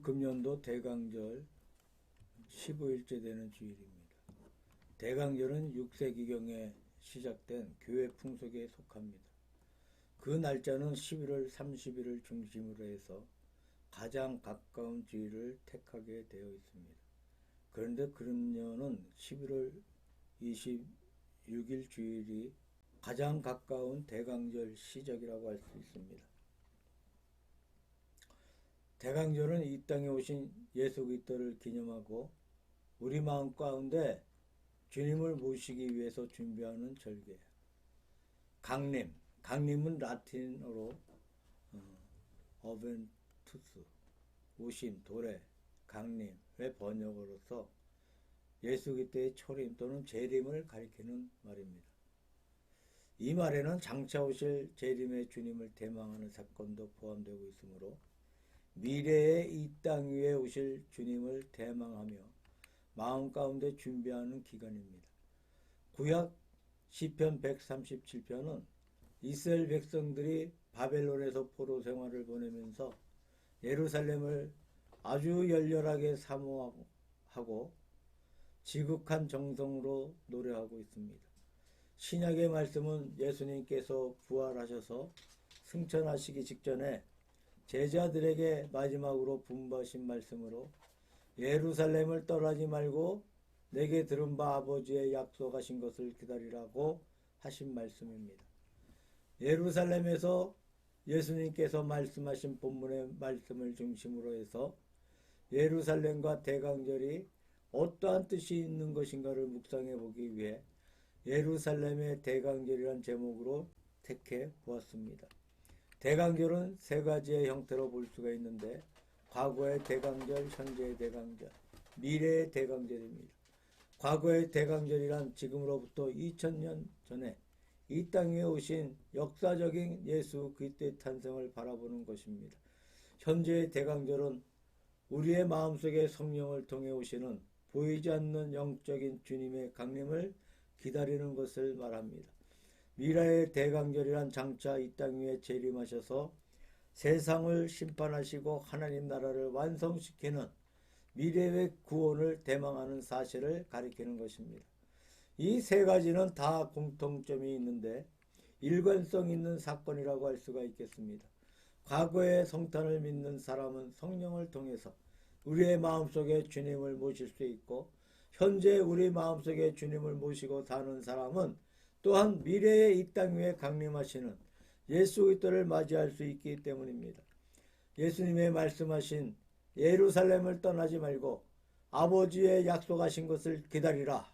이번 금년도 대강절 15일째 되는 주일입니다. 대강절은 6세기경에 시작된 교회 풍속에 속합니다. 그 날짜는 11월 30일을 중심으로 해서 가장 가까운 주일을 택하게 되어 있습니다. 그런데 금년은 11월 26일 주일이 가장 가까운 대강절 시작이라고 할 수 있습니다. 대강절은 이 땅에 오신 예수 그리스도를 기념하고 우리 마음 가운데 주님을 모시기 위해서 준비하는 절기예요. 강림은 라틴어로 어벤투스, 오심, 도래, 강림의 번역으로서 예수 그리스도의 초림 또는 재림을 가리키는 말입니다. 이 말에는 장차 오실 재림의 주님을 대망하는 사건도 포함되고 있으므로 미래의 이 땅 위에 오실 주님을 대망하며 마음 가운데 준비하는 기간입니다. 구약 시편 137편은 이스라엘 백성들이 바벨론에서 포로 생활을 보내면서 예루살렘을 아주 열렬하게 사모하고 지극한 정성으로 노래하고 있습니다. 신약의 말씀은 예수님께서 부활하셔서 승천하시기 직전에 제자들에게 마지막으로 분부하신 말씀으로 예루살렘을 떠나지 말고 내게 들은 바 아버지의 약속하신 것을 기다리라고 하신 말씀입니다. 예루살렘에서 예수님께서 말씀하신 본문의 말씀을 중심으로 해서 예루살렘과 대강절이 어떠한 뜻이 있는 것인가를 묵상해 보기 위해 예루살렘의 대강절이란 제목으로 택해 보았습니다. 대강절은 세 가지의 형태로 볼 수가 있는데 과거의 대강절, 현재의 대강절, 미래의 대강절입니다. 과거의 대강절이란 지금으로부터 2000년 전에 이 땅 위에 오신 역사적인 예수 그리스도의 탄생을 바라보는 것입니다. 현재의 대강절은 우리의 마음속에 성령을 통해 오시는 보이지 않는 영적인 주님의 강림을 기다리는 것을 말합니다. 미래의 대강절이란 장차 이 땅 위에 재림하셔서 세상을 심판하시고 하나님 나라를 완성시키는 미래의 구원을 대망하는 사실을 가리키는 것입니다. 이 세 가지는 다 공통점이 있는데 일관성 있는 사건이라고 할 수가 있겠습니다. 과거의 성탄을 믿는 사람은 성령을 통해서 우리의 마음속에 주님을 모실 수 있고 현재 우리 마음속에 주님을 모시고 사는 사람은 또한 미래의 이 땅 위에 강림하시는 예수 그리스도를 맞이할 수 있기 때문입니다. 예수님의 말씀하신 예루살렘을 떠나지 말고 아버지의 약속하신 것을 기다리라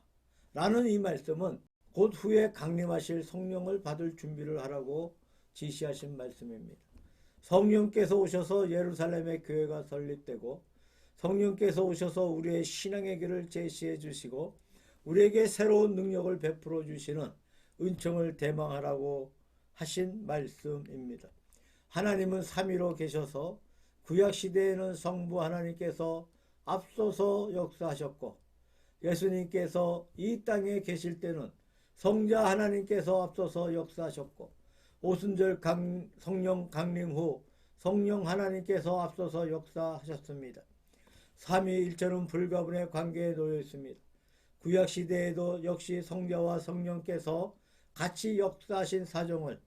라는 이 말씀은 곧 후에 강림하실 성령을 받을 준비를 하라고 지시하신 말씀입니다. 성령께서 오셔서 예루살렘의 교회가 설립되고 성령께서 오셔서 우리의 신앙의 길을 제시해 주시고 우리에게 새로운 능력을 베풀어 주시는 은총을 대망하라고 하신 말씀입니다. 하나님은 삼위로 계셔서 구약시대에는 성부 하나님께서 앞서서 역사하셨고 예수님께서 이 땅에 계실 때는 성자 하나님께서 앞서서 역사하셨고 오순절 성령 강림 후 성령 하나님께서 앞서서 역사하셨습니다. 삼위일체는 불가분의 관계에 놓여 있습니다. 구약시대에도 역시 성자와 성령께서 같이 역사하신 사정을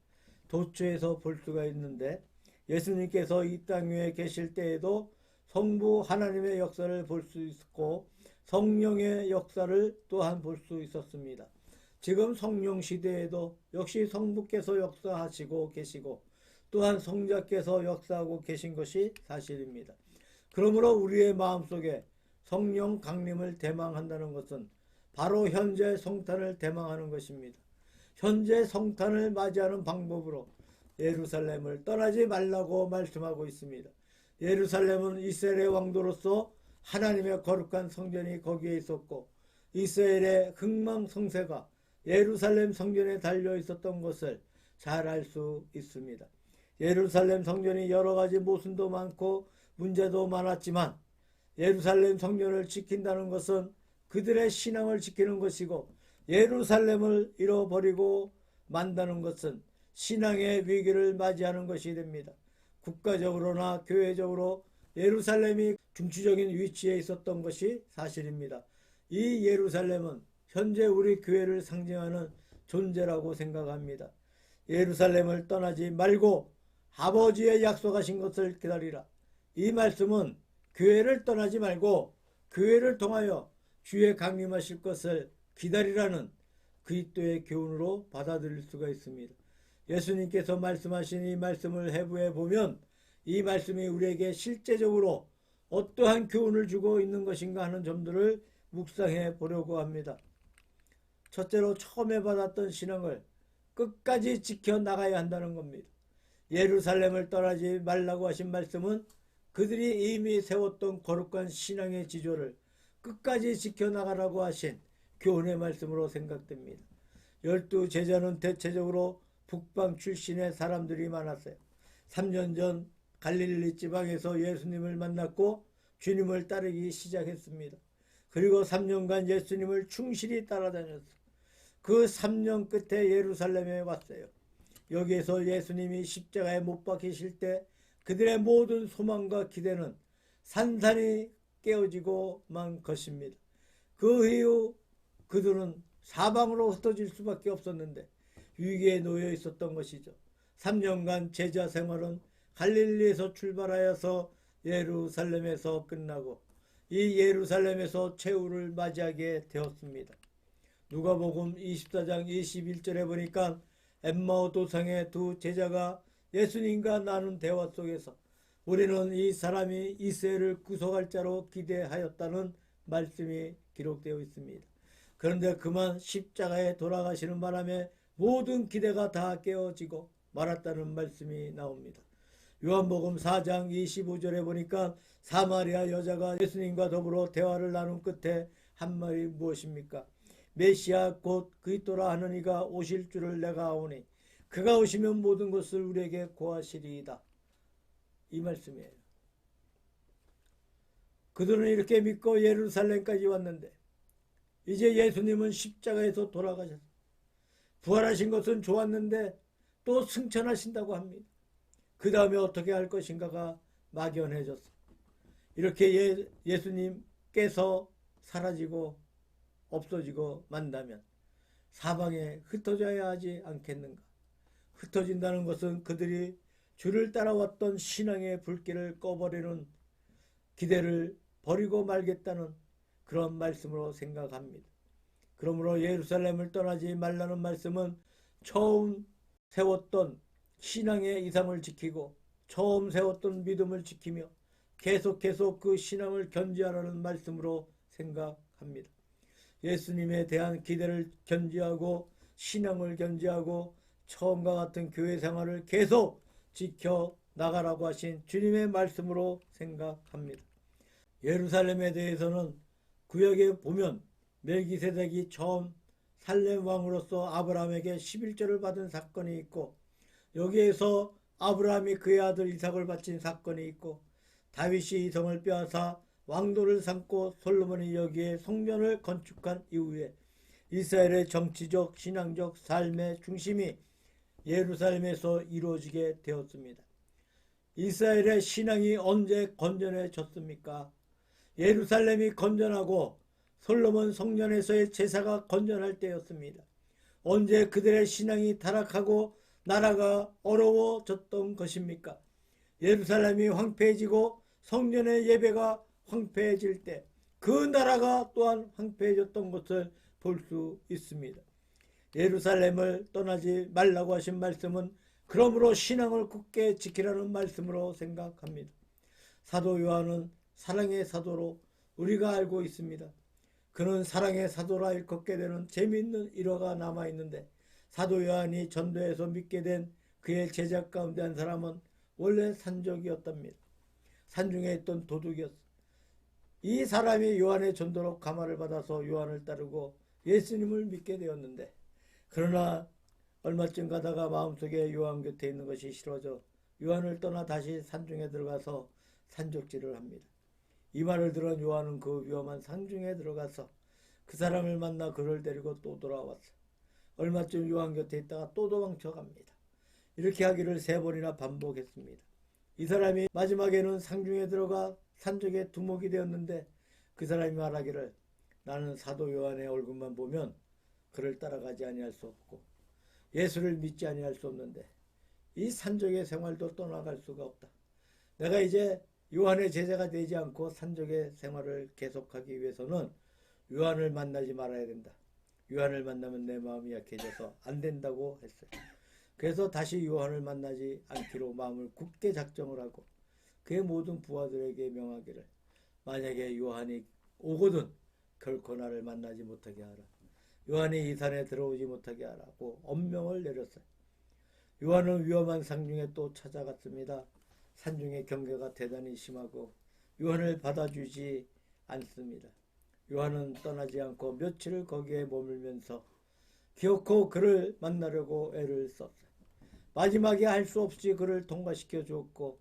도처에서 볼 수가 있는데 예수님께서 이 땅 위에 계실 때에도 성부 하나님의 역사를 볼 수 있었고 성령의 역사를 또한 볼 수 있었습니다. 지금 성령 시대에도 역시 성부께서 역사하시고 계시고 또한 성자께서 역사하고 계신 것이 사실입니다. 그러므로 우리의 마음속에 성령 강림을 대망한다는 것은 바로 현재 성탄을 대망하는 것입니다. 현재 성탄을 맞이하는 방법으로 예루살렘을 떠나지 말라고 말씀하고 있습니다. 예루살렘은 이스라엘의 왕도로서 하나님의 거룩한 성전이 거기에 있었고 이스라엘의 흥망성쇠가 예루살렘 성전에 달려 있었던 것을 잘 알 수 있습니다. 예루살렘 성전이 여러 가지 모순도 많고 문제도 많았지만 예루살렘 성전을 지킨다는 것은 그들의 신앙을 지키는 것이고 예루살렘을 잃어버리고 만다는 것은 신앙의 위기를 맞이하는 것이 됩니다. 국가적으로나 교회적으로 예루살렘이 중추적인 위치에 있었던 것이 사실입니다. 이 예루살렘은 현재 우리 교회를 상징하는 존재라고 생각합니다. 예루살렘을 떠나지 말고 아버지의 약속하신 것을 기다리라. 이 말씀은 교회를 떠나지 말고 교회를 통하여 주의 강림하실 것을 기다리라는 그리스도의 교훈으로 받아들일 수가 있습니다. 예수님께서 말씀하신 이 말씀을 해부해 보면 이 말씀이 우리에게 실제적으로 어떠한 교훈을 주고 있는 것인가 하는 점들을 묵상해 보려고 합니다. 첫째로 처음에 받았던 신앙을 끝까지 지켜나가야 한다는 겁니다. 예루살렘을 떠나지 말라고 하신 말씀은 그들이 이미 세웠던 거룩한 신앙의 지조를 끝까지 지켜나가라고 하신 교훈의 말씀으로 생각됩니다. 12제자는 대체적으로 북방 출신의 사람들이 많았어요. 3년 전 갈릴리 지방에서 예수님을 만났고 주님을 따르기 시작했습니다. 그리고 3년간 예수님을 충실히 따라다녔어요. 그 3년 끝에 예루살렘에 왔어요. 여기에서 예수님이 십자가에 못 박히실 때 그들의 모든 소망과 기대는 산산이 깨어지고 만 것입니다. 그 이후 그들은 사방으로 흩어질 수밖에 없었는데 위기에 놓여 있었던 것이죠. 3년간 제자 생활은 갈릴리에서 출발하여서 예루살렘에서 끝나고 이 예루살렘에서 최후를 맞이하게 되었습니다. 누가복음 24장 21절에 보니까 엠마오 도상의 두 제자가 예수님과 나눈 대화 속에서 우리는 이 사람이 이스라엘을 구속할 자로 기대하였다는 말씀이 기록되어 있습니다. 그런데 그만 십자가에 돌아가시는 바람에 모든 기대가 다 깨어지고 말았다는 말씀이 나옵니다. 요한복음 4장 25절에 보니까 사마리아 여자가 예수님과 더불어 대화를 나눈 끝에 한 말이 무엇입니까? 메시아 곧 그리스도라 하는 이가 오실 줄을 내가 아오니 그가 오시면 모든 것을 우리에게 고하시리이다. 이 말씀이에요. 그들은 이렇게 믿고 예루살렘까지 왔는데 이제 예수님은 십자가에서 돌아가셨어요. 부활하신 것은 좋았는데 또 승천하신다고 합니다. 그 다음에 어떻게 할 것인가가 막연해졌어요. 이렇게 예수님께서 사라지고 없어지고 만다면 사방에 흩어져야 하지 않겠는가. 흩어진다는 것은 그들이 주를 따라왔던 신앙의 불길을 꺼버리는 기대를 버리고 말겠다는 그런 말씀으로 생각합니다. 그러므로 예루살렘을 떠나지 말라는 말씀은 처음 세웠던 신앙의 이상을 지키고 처음 세웠던 믿음을 지키며 계속 그 신앙을 견지하라는 말씀으로 생각합니다. 예수님에 대한 기대를 견지하고 신앙을 견지하고 처음과 같은 교회 생활을 계속 지켜나가라고 하신 주님의 말씀으로 생각합니다. 예루살렘에 대해서는 구약에 보면 멜기세덱이 처음 살렘 왕으로서 아브라함에게 11조를 받은 사건이 있고 여기에서 아브라함이 그의 아들 이삭을 바친 사건이 있고 다윗이 이 성을 빼앗아 왕도를 삼고 솔로몬이 여기에 성전을 건축한 이후에 이스라엘의 정치적 신앙적 삶의 중심이 예루살렘에서 이루어지게 되었습니다. 이스라엘의 신앙이 언제 건전해졌습니까? 예루살렘이 건전하고 솔로몬 성전에서의 제사가 건전할 때였습니다. 언제 그들의 신앙이 타락하고 나라가 어려워졌던 것입니까? 예루살렘이 황폐해지고 성전의 예배가 황폐해질 때 그 나라가 또한 황폐해졌던 것을 볼 수 있습니다. 예루살렘을 떠나지 말라고 하신 말씀은 그러므로 신앙을 굳게 지키라는 말씀으로 생각합니다. 사도 요한은 사랑의 사도로 우리가 알고 있습니다. 그는 사랑의 사도라 일컫게 되는 재미있는 일화가 남아있는데 사도 요한이 전도해서 믿게 된 그의 제자 가운데 한 사람은 원래 산적이었답니다. 산중에 있던 도둑이었어. 이 사람이 요한의 전도로 감화를 받아서 요한을 따르고 예수님을 믿게 되었는데 그러나 얼마쯤 가다가 마음속에 요한 곁에 있는 것이 싫어져 요한을 떠나 다시 산중에 들어가서 산적질을 합니다. 이 말을 들은 요한은 그 위험한 산중에 들어가서 그 사람을 만나 그를 데리고 또 돌아왔어. 얼마쯤 요한 곁에 있다가 또 도망쳐 갑니다. 이렇게 하기를 3번이나 반복했습니다. 이 사람이 마지막에는 상중에 들어가 산적의 두목이 되었는데 그 사람이 말하기를 나는 사도 요한의 얼굴만 보면 그를 따라가지 아니할 수 없고 예수를 믿지 아니할 수 없는데 이 산적의 생활도 떠나갈 수가 없다. 내가 이제 요한의 제자가 되지 않고 산적의 생활을 계속하기 위해서는 요한을 만나지 말아야 된다. 요한을 만나면 내 마음이 약해져서 안 된다고 했어요. 그래서 다시 요한을 만나지 않기로 마음을 굳게 작정을 하고 그의 모든 부하들에게 명하기를 만약에 요한이 오거든 결코 나를 만나지 못하게 하라. 요한이 이 산에 들어오지 못하게 하라고 엄명을 내렸어요. 요한은 위험한 상중에 또 찾아갔습니다. 산중의 경계가 대단히 심하고 요한을 받아주지 않습니다. 요한은 떠나지 않고 며칠을 거기에 머물면서 기어코 그를 만나려고 애를 썼어요. 마지막에 할 수 없이 그를 통과시켜 주었고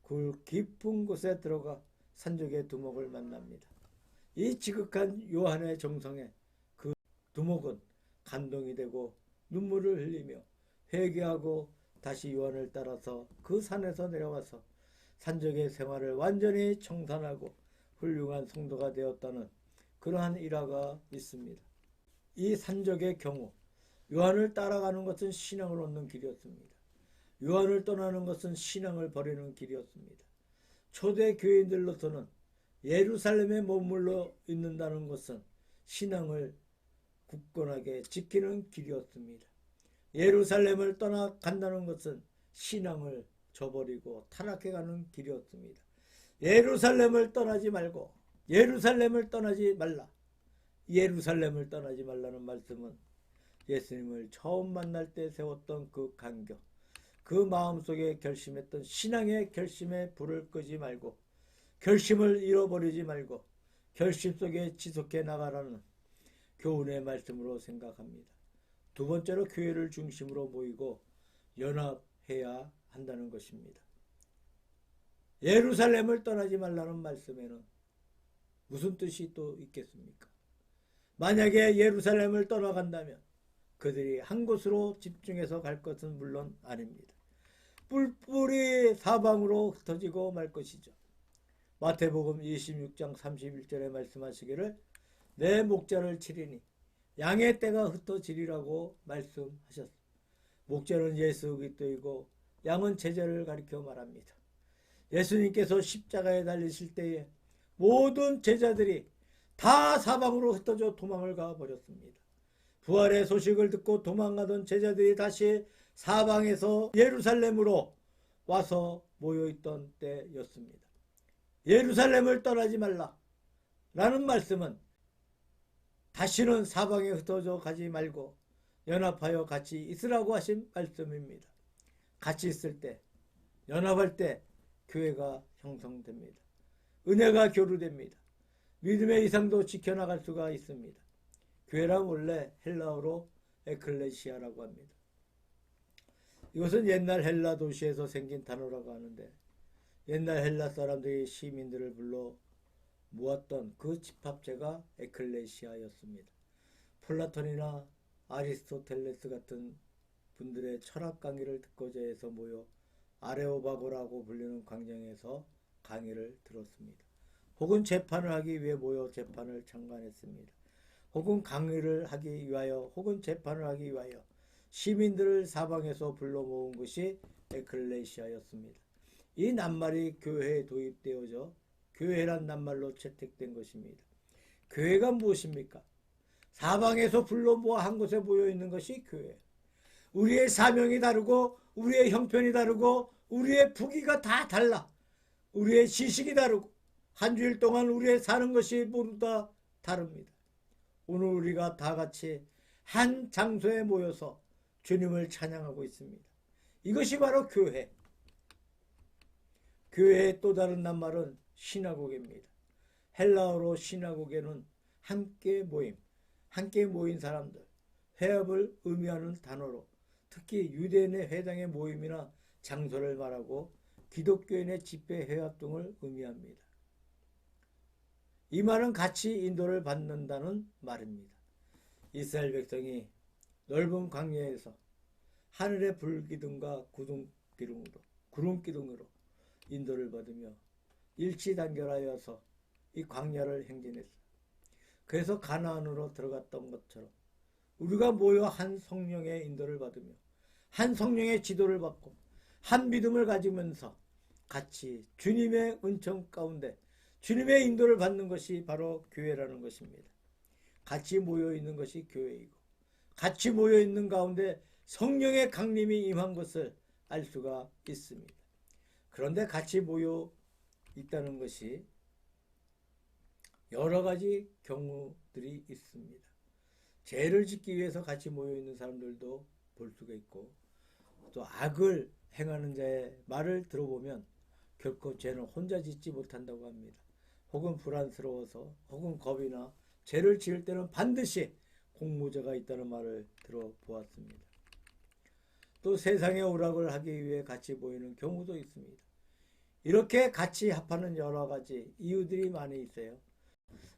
그 깊은 곳에 들어가 산적의 두목을 만납니다. 이 지극한 요한의 정성에 그 두목은 감동이 되고 눈물을 흘리며 회개하고 다시 요한을 따라서 그 산에서 내려와서 산적의 생활을 완전히 청산하고 훌륭한 성도가 되었다는 그러한 일화가 있습니다. 이 산적의 경우 요한을 따라가는 것은 신앙을 얻는 길이었습니다. 요한을 떠나는 것은 신앙을 버리는 길이었습니다. 초대 교인들로서는 예루살렘에 머물러 있는다는 것은 신앙을 굳건하게 지키는 길이었습니다. 예루살렘을 떠나간다는 것은 신앙을 저버리고 타락해가는 길이었습니다. 예루살렘을 떠나지 말고 예루살렘을 떠나지 말라. 예루살렘을 떠나지 말라는 말씀은 예수님을 처음 만날 때 세웠던 그 간격, 그 마음속에 결심했던 신앙의 결심에 불을 끄지 말고 결심을 잃어버리지 말고 결심 속에 지속해 나가라는 교훈의 말씀으로 생각합니다. 두 번째로 교회를 중심으로 모이고 연합해야 한다는 것입니다. 예루살렘을 떠나지 말라는 말씀에는 무슨 뜻이 또 있겠습니까? 만약에 예루살렘을 떠나간다면 그들이 한 곳으로 집중해서 갈 것은 물론 아닙니다. 뿔뿔이 사방으로 흩어지고 말 것이죠. 마태복음 26장 31절에 말씀하시기를 내 목자를 치리니 양의 떼가 흩어지리라고 말씀하셨습니다. 목자는 예수 그리스도이고 양은 제자를 가리켜 말합니다. 예수님께서 십자가에 달리실 때에 모든 제자들이 다 사방으로 흩어져 도망을 가버렸습니다. 부활의 소식을 듣고 도망가던 제자들이 다시 사방에서 예루살렘으로 와서 모여있던 때였습니다. 예루살렘을 떠나지 말라 라는 말씀은 다시는 사방에 흩어져 가지 말고 연합하여 같이 있으라고 하신 말씀입니다. 같이 있을 때, 연합할 때 교회가 형성됩니다. 은혜가 교류됩니다. 믿음의 이상도 지켜나갈 수가 있습니다. 교회란 원래 헬라어로 에클레시아라고 합니다. 이것은 옛날 헬라 도시에서 생긴 단어라고 하는데 옛날 헬라 사람들이 시민들을 불러 모았던 그 집합체가 에클레시아였습니다. 플라톤이나 아리스토텔레스 같은 분들의 철학 강의를 듣고자 해서 모여 아레오바고라고 불리는 광장에서 강의를 들었습니다. 혹은 재판을 하기 위해 모여 재판을 참관했습니다. 혹은 강의를 하기 위하여 혹은 재판을 하기 위하여 시민들을 사방에서 불러 모은 것이 에클레시아였습니다. 이 낱말이 교회에 도입되어져 교회란 낱말로 채택된 것입니다. 교회가 무엇입니까? 사방에서 불러 모아 한 곳에 모여 있는 것이 교회. 우리의 사명이 다르고 우리의 형편이 다르고 우리의 부기가 다 달라. 우리의 지식이 다르고 한 주일 동안 우리의 사는 것이 모두 다 다릅니다. 오늘 우리가 다 같이 한 장소에 모여서 주님을 찬양하고 있습니다. 이것이 바로 교회. 교회의 또 다른 낱말은 시나고게입니다. 헬라어로 시나고게는 함께 모임, 함께 모인 사람들, 회합을 의미하는 단어로 특히 유대인의 회당의 모임이나 장소를 말하고 기독교인의 집회 회합 등을 의미합니다. 이 말은 같이 인도를 받는다는 말입니다. 이스라엘 백성이 넓은 광야에서 하늘의 불기둥과 구름기둥으로 인도를 받으며 일치단결하여서 이 광야를 행진했어요. 그래서 가나안으로 들어갔던 것처럼 우리가 모여 한 성령의 인도를 받으며 한 성령의 지도를 받고 한 믿음을 가지면서 같이 주님의 은총 가운데 주님의 인도를 받는 것이 바로 교회라는 것입니다. 같이 모여 있는 것이 교회이고 같이 모여 있는 가운데 성령의 강림이 임한 것을 알 수가 있습니다. 그런데 같이 모여 있다는 것이 여러 가지 경우들이 있습니다. 죄를 짓기 위해서 같이 모여 있는 사람들도 볼 수가 있고 또 악을 행하는 자의 말을 들어보면 결코 죄는 혼자 짓지 못한다고 합니다. 혹은 불안스러워서 혹은 겁이나 죄를 지을 때는 반드시 공모자가 있다는 말을 들어보았습니다. 또 세상의 오락을 하기 위해 같이 모이는 경우도 있습니다. 이렇게 같이 합하는 여러 가지 이유들이 많이 있어요.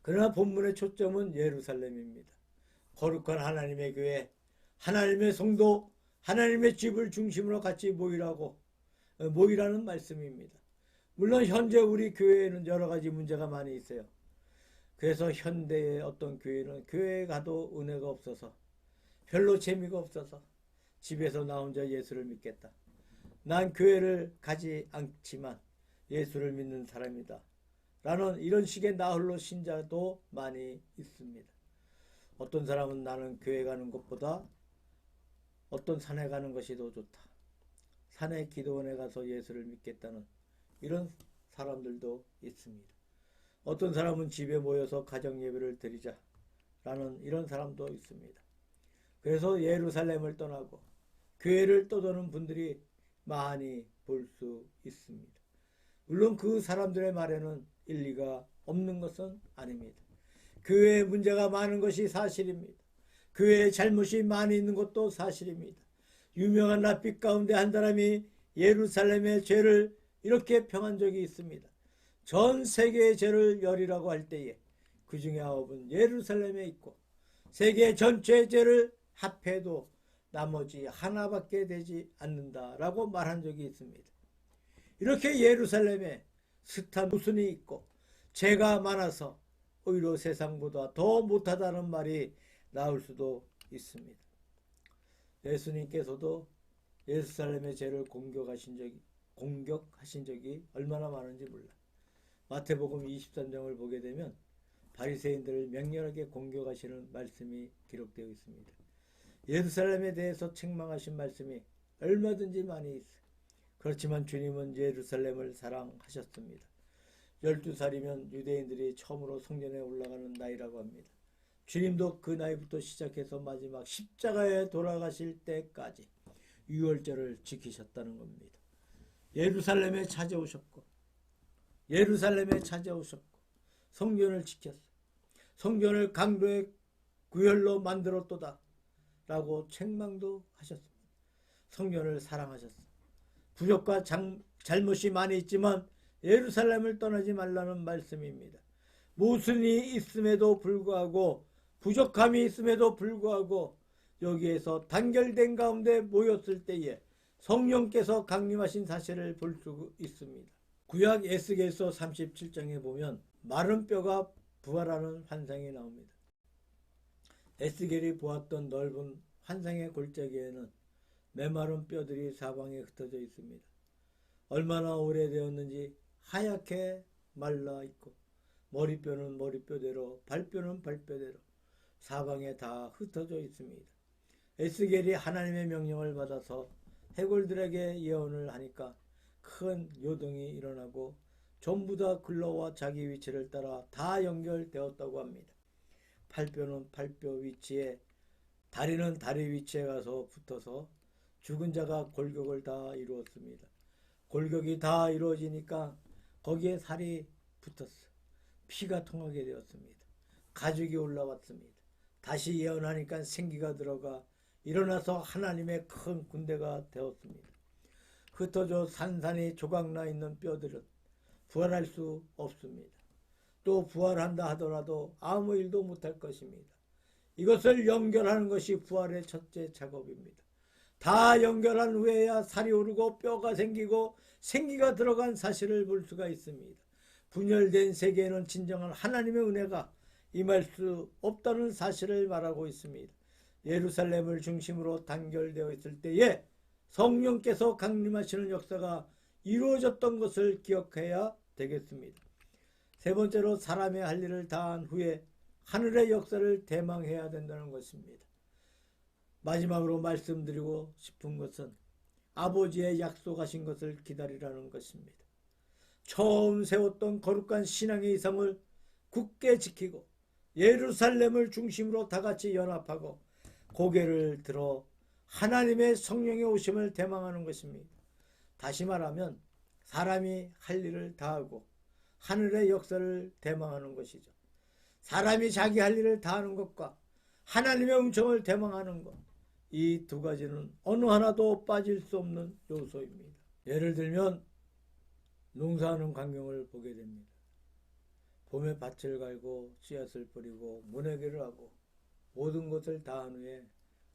그러나 본문의 초점은 예루살렘입니다. 거룩한 하나님의 교회, 하나님의 성도, 하나님의 집을 중심으로 같이 모이라는 말씀입니다. 물론 현재 우리 교회에는 여러 가지 문제가 많이 있어요. 그래서 현대의 어떤 교회는 교회에 가도 은혜가 없어서 별로 재미가 없어서 집에서 나 혼자 예수를 믿겠다. 난 교회를 가지 않지만 예수를 믿는 사람이다. 라는 이런 식의 나홀로 신자도 많이 있습니다. 어떤 사람은 나는 교회 가는 것보다 어떤 산에 가는 것이 더 좋다. 산에 기도원에 가서 예수를 믿겠다는 이런 사람들도 있습니다. 어떤 사람은 집에 모여서 가정 예배를 드리자라는 이런 사람도 있습니다. 그래서 예루살렘을 떠나고 교회를 떠도는 분들이 많이 볼 수 있습니다. 물론 그 사람들의 말에는 일리가 없는 것은 아닙니다. 교회에 문제가 많은 것이 사실입니다. 교회에 잘못이 많이 있는 것도 사실입니다. 유명한 랍비 가운데 한 사람이 예루살렘의 죄를 이렇게 평한 적이 있습니다. 전 세계의 죄를 열이라고 할 때에 그 중에 9은 예루살렘에 있고 세계 전체의 죄를 합해도 나머지 하나밖에 되지 않는다라고 말한 적이 있습니다. 이렇게 예루살렘에 숱한 모순이 있고 죄가 많아서 오히려 세상보다 더 못하다는 말이 나올 수도 있습니다. 예수님께서도 예루살렘의 죄를 공격하신 적이 얼마나 많은지 몰라. 마태복음 23장을 보게 되면 바리새인들을 맹렬하게 공격하시는 말씀이 기록되어 있습니다. 예루살렘에 대해서 책망하신 말씀이 얼마든지 많이 있어요. 그렇지만 주님은 예루살렘을 사랑하셨습니다. 12살이면 유대인들이 처음으로 성전에 올라가는 나이라고 합니다. 주님도 그 나이부터 시작해서 마지막 십자가에 돌아가실 때까지 유월절을 지키셨다는 겁니다. 예루살렘에 찾아오셨고 성전을 지켰어요. 성전을 강도의 구혈로 만들었도다 라고 책망도 하셨습니다. 성전을 사랑하셨어요. 부족과 잘못이 많이 있지만 예루살렘을 떠나지 말라는 말씀입니다. 모순이 있음에도 불구하고 부족함이 있음에도 불구하고 여기에서 단결된 가운데 모였을 때에 성령께서 강림하신 사실을 볼 수 있습니다. 구약 에스겔서 37장에 보면 마른 뼈가 부활하는 환상이 나옵니다. 에스겔이 보았던 넓은 환상의 골짜기에는 메마른 뼈들이 사방에 흩어져 있습니다. 얼마나 오래되었는지 하얗게 말라 있고 머리뼈는 머리뼈대로 발뼈는 발뼈대로 사방에 다 흩어져 있습니다. 에스겔이 하나님의 명령을 받아서 해골들에게 예언을 하니까 큰 요동이 일어나고 전부 다 글러와 자기 위치를 따라 다 연결되었다고 합니다. 팔뼈는 팔뼈 위치에, 다리는 다리 위치에 가서 붙어서 죽은 자가 골격을 다 이루었습니다. 골격이 다 이루어지니까 거기에 살이 붙었어요. 피가 통하게 되었습니다. 가죽이 올라왔습니다. 다시 예언하니까 생기가 들어가 일어나서 하나님의 큰 군대가 되었습니다. 흩어져 산산이 조각나 있는 뼈들은 부활할 수 없습니다. 또 부활한다 하더라도 아무 일도 못할 것입니다. 이것을 연결하는 것이 부활의 첫째 작업입니다. 다 연결한 후에야 살이 오르고 뼈가 생기고 생기가 들어간 사실을 볼 수가 있습니다. 분열된 세계에는 진정한 하나님의 은혜가 임할 수 없다는 사실을 말하고 있습니다. 예루살렘을 중심으로 단결되어 있을 때에 성령께서 강림하시는 역사가 이루어졌던 것을 기억해야 되겠습니다. 세 번째로 사람의 할 일을 다한 후에 하늘의 역사를 대망해야 된다는 것입니다. 마지막으로 말씀드리고 싶은 것은 아버지의 약속하신 것을 기다리라는 것입니다. 처음 세웠던 거룩한 신앙의 이상을 굳게 지키고 예루살렘을 중심으로 다같이 연합하고 고개를 들어 하나님의 성령의 오심을 대망하는 것입니다. 다시 말하면 사람이 할 일을 다하고 하늘의 역사를 대망하는 것이죠. 사람이 자기 할 일을 다하는 것과 하나님의 음성을 대망하는 것, 이 두 가지는 어느 하나도 빠질 수 없는 요소입니다. 예를 들면 농사하는 광경을 보게 됩니다. 봄에 밭을 갈고 씨앗을 뿌리고 모내기를 하고 모든 것을 다한 후에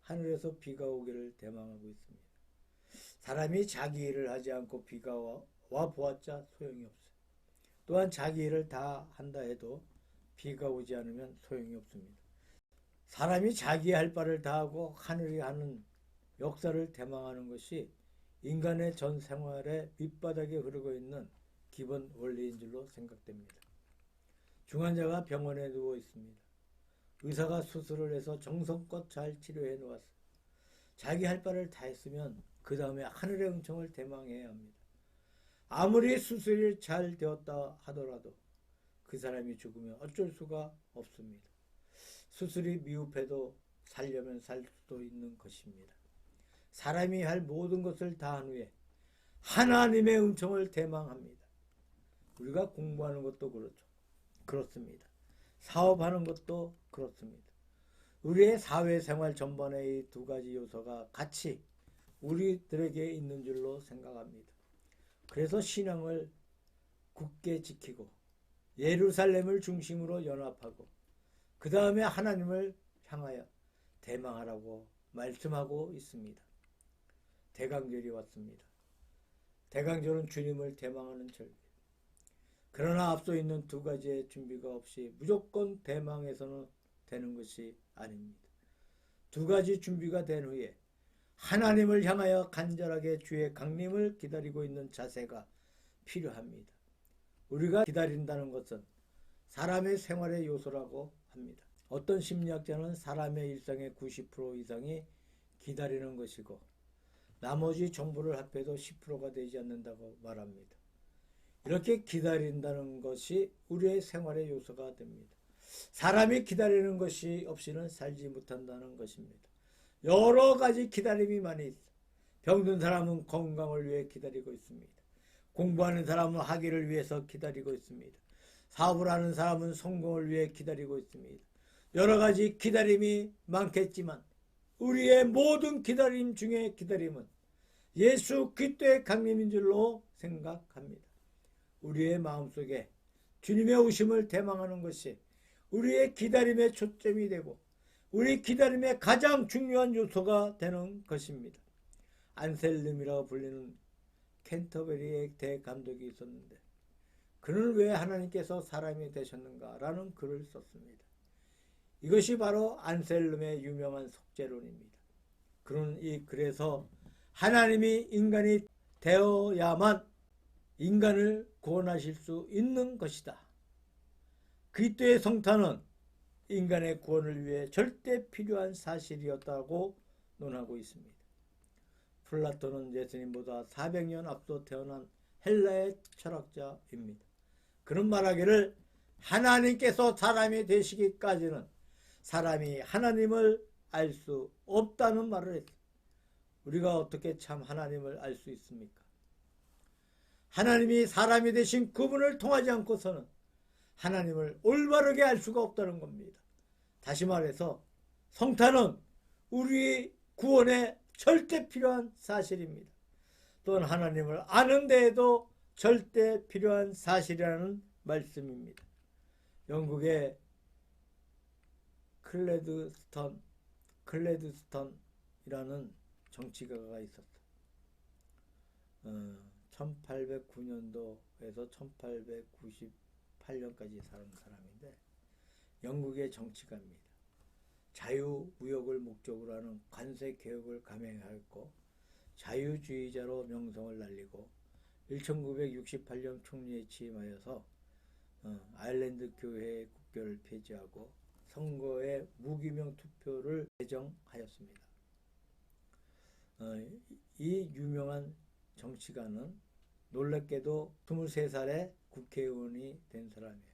하늘에서 비가 오기를 대망하고 있습니다. 사람이 자기 일을 하지 않고 비가 와 보았자 소용이 없어요. 또한 자기 일을 다 한다 해도 비가 오지 않으면 소용이 없습니다. 사람이 자기 할 바를 다하고 하늘이 하는 역사를 대망하는 것이 인간의 전 생활의 밑바닥에 흐르고 있는 기본 원리인 줄로 생각됩니다. 중환자가 병원에 누워 있습니다. 의사가 수술을 해서 정성껏 잘 치료해 놓았어요. 자기 할 바를 다 했으면 그 다음에 하늘의 은총을 대망해야 합니다. 아무리 수술이 잘 되었다 하더라도 그 사람이 죽으면 어쩔 수가 없습니다. 수술이 미흡해도 살려면 살 수도 있는 것입니다. 사람이 할 모든 것을 다한 후에 하나님의 은총을 대망합니다. 우리가 공부하는 것도 그렇습니다. 사업하는 것도 그렇습니다. 우리의 사회생활 전반의 이 두 가지 요소가 같이 우리들에게 있는 줄로 생각합니다. 그래서 신앙을 굳게 지키고 예루살렘을 중심으로 연합하고 그 다음에 하나님을 향하여 대망하라고 말씀하고 있습니다. 대강절이 왔습니다. 대강절은 주님을 대망하는 절기. 그러나 앞서 있는 두 가지의 준비가 없이 무조건 대망해서는 되는 것이 아닙니다. 두 가지 준비가 된 후에 하나님을 향하여 간절하게 주의 강림을 기다리고 있는 자세가 필요합니다. 우리가 기다린다는 것은 사람의 생활의 요소라고 합니다. 어떤 심리학자는 사람의 일상의 90% 이상이 기다리는 것이고 나머지 정보를 합해도 10%가 되지 않는다고 말합니다. 이렇게 기다린다는 것이 우리의 생활의 요소가 됩니다. 사람이 기다리는 것이 없이는 살지 못한다는 것입니다. 여러 가지 기다림이 많이 있어요. 병든 사람은 건강을 위해 기다리고 있습니다. 공부하는 사람은 학위를 위해서 기다리고 있습니다. 사업을 하는 사람은 성공을 위해 기다리고 있습니다. 여러 가지 기다림이 많겠지만 우리의 모든 기다림 중에 기다림은 예수 그리스도의 강림인 줄로 생각합니다. 우리의 마음속에 주님의 오심을 대망하는 것이 우리의 기다림의 초점이 되고 우리 기다림의 가장 중요한 요소가 되는 것입니다. 안셀름이라고 불리는 캔터베리의 대감독이 있었는데 그는 왜 하나님께서 사람이 되셨는가 라는 글을 썼습니다. 이것이 바로 안셀름의 유명한 속죄론입니다. 그는 이 글에서 하나님이 인간이 되어야만 인간을 구원하실 수 있는 것이다. 그리스도의 성탄은 인간의 구원을 위해 절대 필요한 사실이었다고 논하고 있습니다. 플라톤은 예수님보다 400년 앞서 태어난 헬라의 철학자입니다. 그는 말하기를 하나님께서 사람이 되시기까지는 사람이 하나님을 알 수 없다는 말을 했습니다. 우리가 어떻게 참 하나님을 알 수 있습니까? 하나님이 사람이 되신 그분을 통하지 않고서는 하나님을 올바르게 알 수가 없다는 겁니다. 다시 말해서 성탄은 우리 구원에 절대 필요한 사실입니다. 또한 하나님을 아는 데에도 절대 필요한 사실이라는 말씀입니다. 영국의 클레드스턴이라는 정치가가 있었어. 1809년도에서 1898년까지 살은 사람인데 영국의 정치가입니다. 자유무역을 목적으로 하는 관세 개혁을 감행하였고 자유주의자로 명성을 날리고 1968년 총리에 취임하여서 아일랜드 교회의 국교를 폐지하고 선거에 무기명 투표를 제정하였습니다. 이 유명한 정치가는 놀랍게도 23살에 국회의원이 된 사람이에요.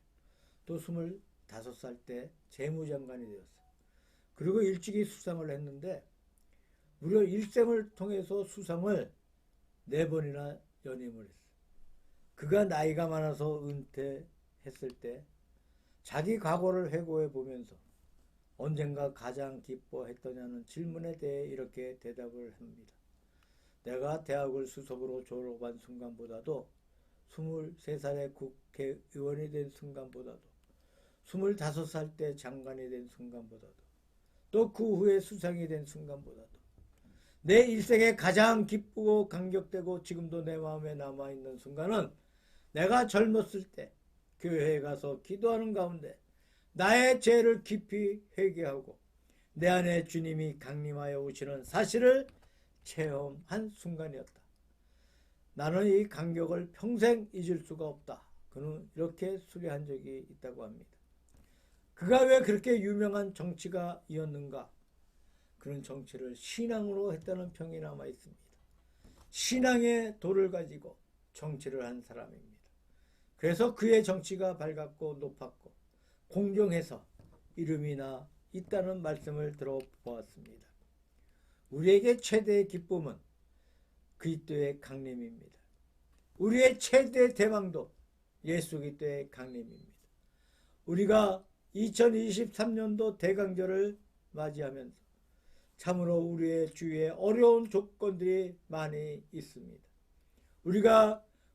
또 25살 때 재무장관이 되었어요. 그리고 일찍이 수상을 했는데 무려 일생을 통해서 수상을 4번이나 연임을 했어요. 그가 나이가 많아서 은퇴했을 때 자기 과거를 회고해 보면서 언젠가 가장 기뻐했더냐는 질문에 대해 이렇게 대답을 합니다. 내가 대학을 수석으로 졸업한 순간보다도 23살에 국회의원이 된 순간보다도 25살 때 장관이 된 순간보다도 또 그 후에 수상이 된 순간보다도 내 일생에 가장 기쁘고 감격되고 지금도 내 마음에 남아있는 순간은 내가 젊었을 때 교회에 가서 기도하는 가운데 나의 죄를 깊이 회개하고 내 안에 주님이 강림하여 오시는 사실을 체험한 순간이었다. 나는 이 감격을 평생 잊을 수가 없다. 그는 이렇게 수리한 적이 있다고 합니다. 그가 왜 그렇게 유명한 정치가이었는가? 그런 정치를 신앙으로 했다는 평이 남아 있습니다. 신앙의 도를 가지고 정치를 한 사람입니다. 그래서 그의 정치가 밝았고 높았고 공정해서 이름이 나 있다는 말씀을 들어보았습니다. 우리에게 최대의 기쁨은 그리스도의 강림입니다. 우리의 최대 대망도 예수 그리스도의 강림입니다. 우리가 2023년도 대강절을 맞이하면서 참으로 우리의 주위에 어려운 조건들이 많이 있습니다.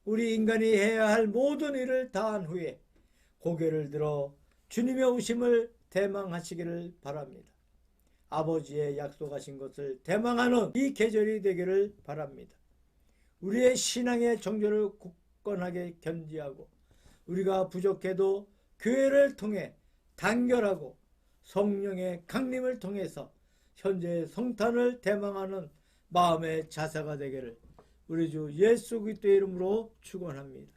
우리 인간이 해야 할 모든 일을 다한 후에 고개를 들어 주님의 오심을 대망하시기를 바랍니다. 아버지의 약속하신 것을 대망하는 이 계절이 되기를 바랍니다. 우리의 신앙의 정조를 굳건하게 견지하고 우리가 부족해도 교회를 통해 단결하고 성령의 강림을 통해서 현재의 성탄을 대망하는 마음의 자세가 되기를 우리 주 예수 그리스도의 이름으로 축원합니다.